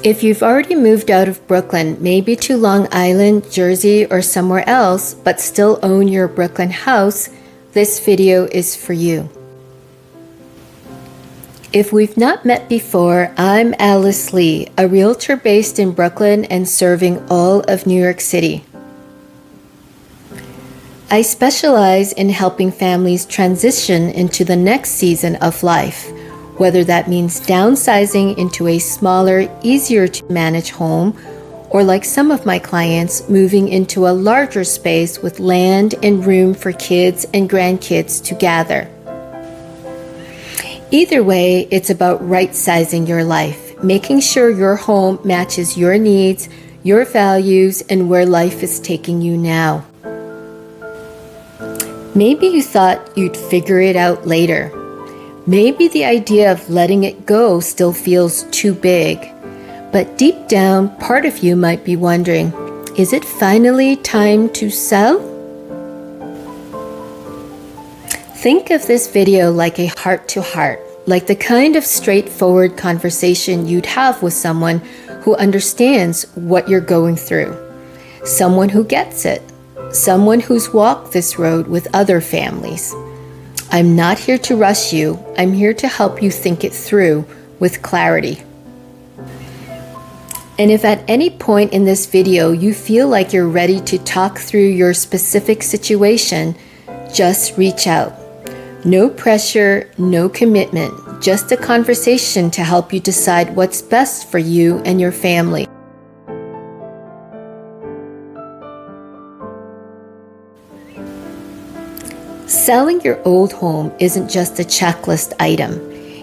If you've already moved out of Brooklyn, maybe to Long Island, Jersey, or somewhere else, but still own your Brooklyn house, this video is for you. If we've not met before, I'm Alice Lee, a realtor based in Brooklyn and serving all of New York City. I specialize in helping families transition into the next season of life, whether that means downsizing into a smaller, easier to manage home, or like some of my clients, moving into a larger space with land and room for kids and grandkids to gather. Either way, it's about right-sizing your life, making sure your home matches your needs, your values, and where life is taking you now. Maybe you thought you'd figure it out later. Maybe the idea of letting it go still feels too big. But deep down, part of you might be wondering, is it finally time to sell? Think of this video like a heart-to-heart, like the kind of straightforward conversation you'd have with someone who understands what you're going through, someone who gets it, someone who's walked this road with other families. I'm not here to rush you. I'm here to help you think it through with clarity. And if at any point in this video you feel like you're ready to talk through your specific situation, just reach out. No pressure, no commitment, just a conversation to help you decide what's best for you and your family. Selling your old home isn't just a checklist item.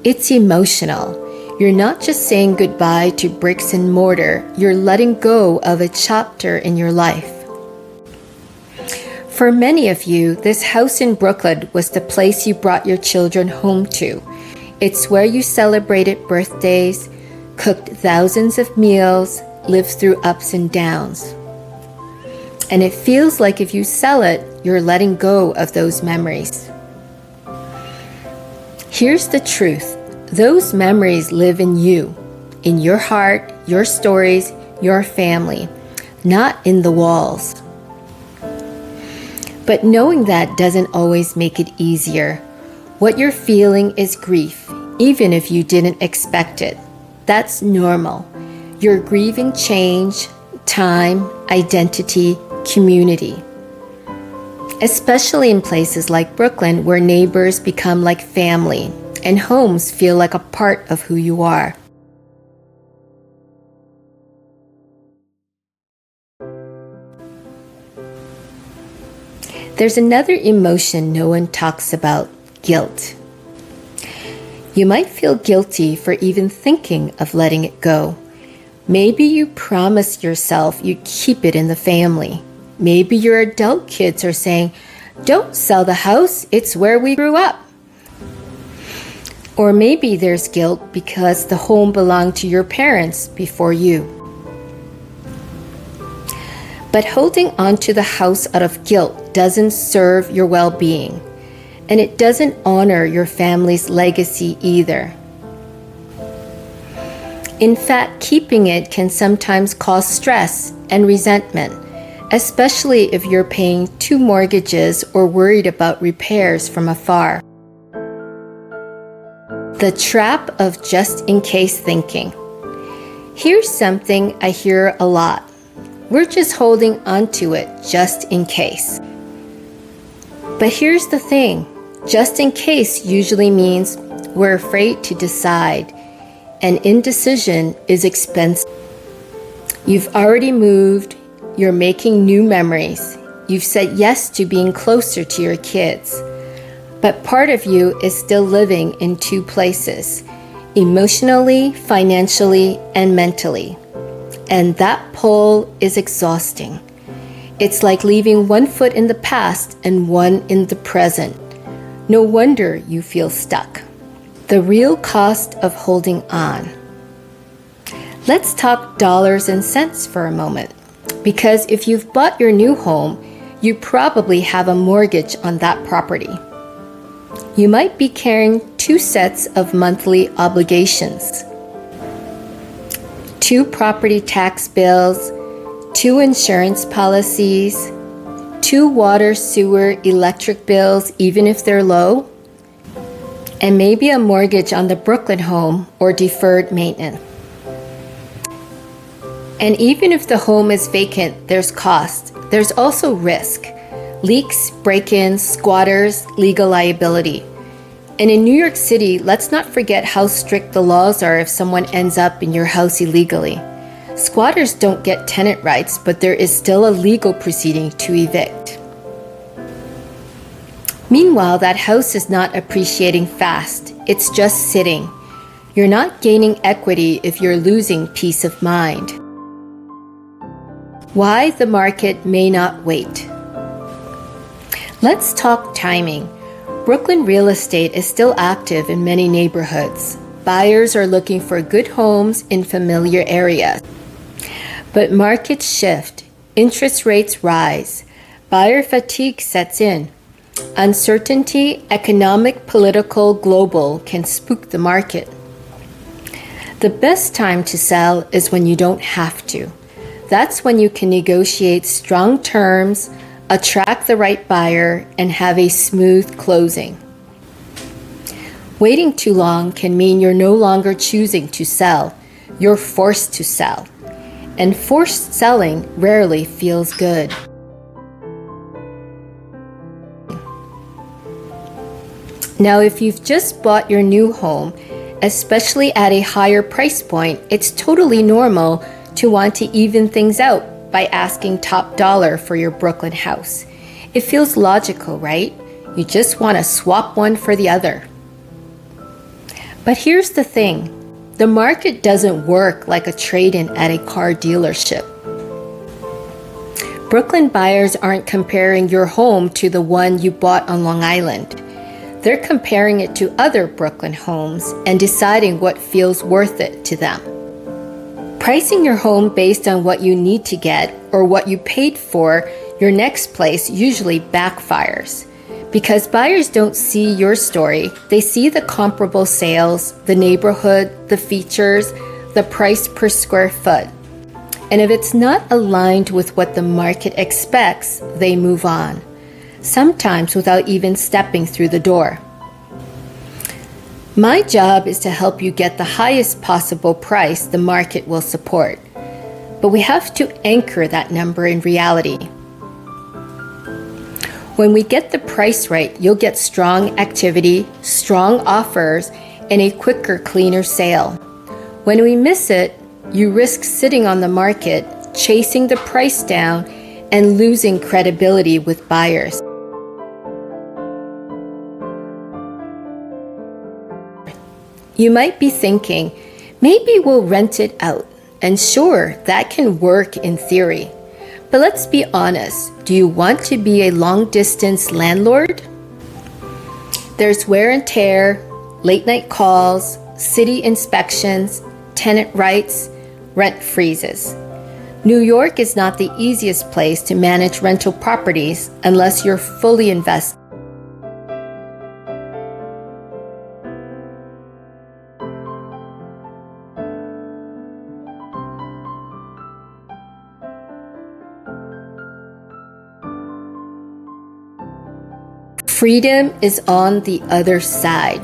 It's emotional. You're not just saying goodbye to bricks and mortar, you're letting go of a chapter in your life. For many of you, this house in Brooklyn was the place you brought your children home to. It's where you celebrated birthdays, cooked thousands of meals, lived through ups and downs. And it feels like if you sell it, you're letting go of those memories. Here's the truth. Those memories live in you, in your heart, your stories, your family, not in the walls. But knowing that doesn't always make it easier. What you're feeling is grief, even if you didn't expect it. That's normal. You're grieving change, time, identity, community. Especially in places like Brooklyn, where neighbors become like family and homes feel like a part of who you are. There's another emotion no one talks about: guilt. You might feel guilty for even thinking of letting it go. Maybe you promised yourself you'd keep it in the family. Maybe your adult kids are saying, "Don't sell the house, it's where we grew up." Or maybe there's guilt because the home belonged to your parents before you. But holding on to the house out of guilt doesn't serve your well-being, and it doesn't honor your family's legacy either. In fact, keeping it can sometimes cause stress and resentment, especially if you're paying 2 mortgages or worried about repairs from afar. The trap of just-in-case thinking. Here's something I hear a lot. We're just holding on to it just in case. But here's the thing. Just in case usually means we're afraid to decide, and indecision is expensive. You've already moved. You're making new memories. You've said yes to being closer to your kids. But part of you is still living in 2 places, emotionally, financially, and mentally. And that pull is exhausting. It's like leaving 1 foot in the past and 1 in the present. No wonder you feel stuck. The real cost of holding on. Let's talk dollars and cents for a moment. Because if you've bought your new home, you probably have a mortgage on that property. You might be carrying 2 sets of monthly obligations. 2 property tax bills, 2 insurance policies, 2 water, sewer, electric bills, even if they're low, and maybe a mortgage on the Brooklyn home or deferred maintenance. And even if the home is vacant, there's cost. There's also risk. Leaks, break-ins, squatters, legal liability. And in New York City, let's not forget how strict the laws are if someone ends up in your house illegally. Squatters don't get tenant rights, but there is still a legal proceeding to evict. Meanwhile, that house is not appreciating fast. It's just sitting. You're not gaining equity if you're losing peace of mind. Why the market may not wait. Let's talk timing. Brooklyn real estate is still active in many neighborhoods. Buyers are looking for good homes in familiar areas. But markets shift, interest rates rise, buyer fatigue sets in. Uncertainty, economic, political, global, can spook the market. The best time to sell is when you don't have to. That's when you can negotiate strong terms, attract the right buyer, and have a smooth closing. Waiting too long can mean you're no longer choosing to sell. You're forced to sell. And forced selling rarely feels good. Now, if you've just bought your new home, especially at a higher price point, it's totally normal to want to even things out by asking top dollar for your Brooklyn house. It feels logical, right? You just want to swap one for the other. But here's the thing. The market doesn't work like a trade-in at a car dealership. Brooklyn buyers aren't comparing your home to the one you bought on Long Island. They're comparing it to other Brooklyn homes and deciding what feels worth it to them. Pricing your home based on what you need to get or what you paid for your next place usually backfires because buyers don't see your story. They see the comparable sales, the neighborhood, the features, the price per square foot. And if it's not aligned with what the market expects, they move on, sometimes without even stepping through the door. My job is to help you get the highest possible price the market will support. But we have to anchor that number in reality. When we get the price right, you'll get strong activity, strong offers, and a quicker, cleaner sale. When we miss it, you risk sitting on the market, chasing the price down, and losing credibility with buyers. You might be thinking, maybe we'll rent it out. And sure, that can work in theory. But let's be honest, do you want to be a long-distance landlord? There's wear and tear, late-night calls, city inspections, tenant rights, rent freezes. New York is not the easiest place to manage rental properties unless you're fully invested. Freedom is on the other side.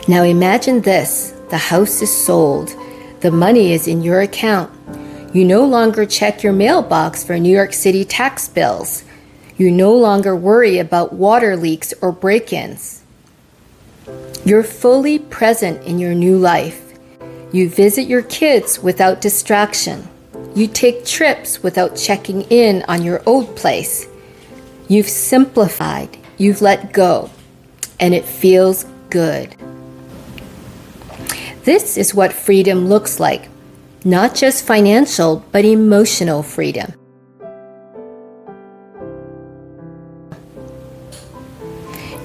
Now imagine this. The house is sold. The money is in your account. You no longer check your mailbox for New York City tax bills. You no longer worry about water leaks or break-ins. You're fully present in your new life. You visit your kids without distraction. You take trips without checking in on your old place. You've simplified, you've let go, and it feels good. This is what freedom looks like, not just financial, but emotional freedom.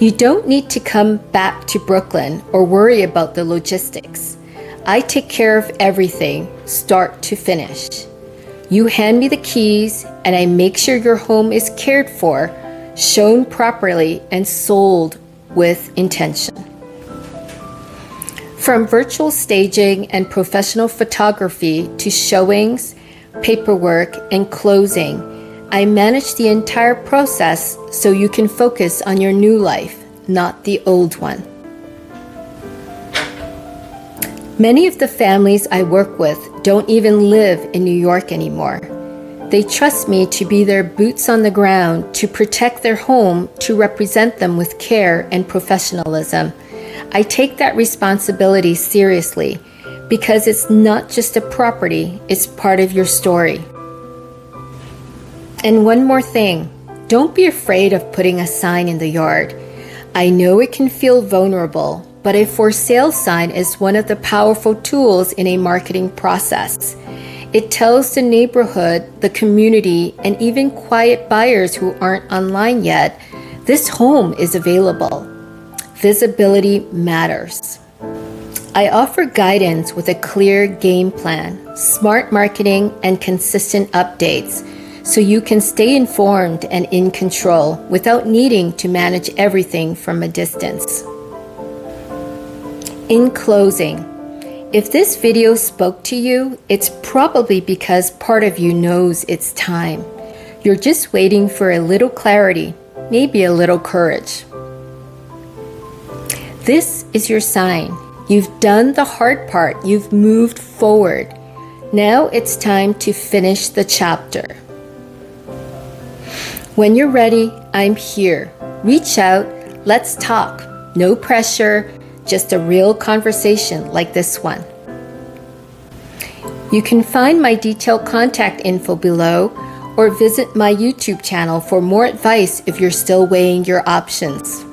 You don't need to come back to Brooklyn or worry about the logistics. I take care of everything, start to finish. You hand me the keys, and I make sure your home is cared for, shown properly, and sold with intention. From virtual staging and professional photography to showings, paperwork, and closing, I manage the entire process so you can focus on your new life, not the old one. Many of the families I work with don't even live in New York anymore. They trust me to be their boots on the ground, to protect their home, to represent them with care and professionalism. I take that responsibility seriously because it's not just a property, it's part of your story. And one more thing, don't be afraid of putting a sign in the yard. I know it can feel vulnerable, but a for sale sign is one of the powerful tools in a marketing process. It tells the neighborhood, the community, and even quiet buyers who aren't online yet, this home is available. Visibility matters. I offer guidance with a clear game plan, smart marketing, and consistent updates, so you can stay informed and in control without needing to manage everything from a distance. In closing, if this video spoke to you, it's probably because part of you knows it's time. You're just waiting for a little clarity, maybe a little courage. This is your sign. You've done the hard part. You've moved forward. Now it's time to finish the chapter. When you're ready, I'm here. Reach out. Let's talk. No pressure. Just a real conversation like this one. You can find my detailed contact info below or visit my YouTube channel for more advice if you're still weighing your options.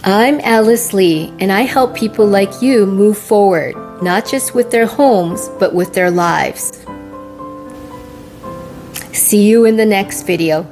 I'm Alice Lee, and I help people like you move forward, not just with their homes, but with their lives. See you in the next video.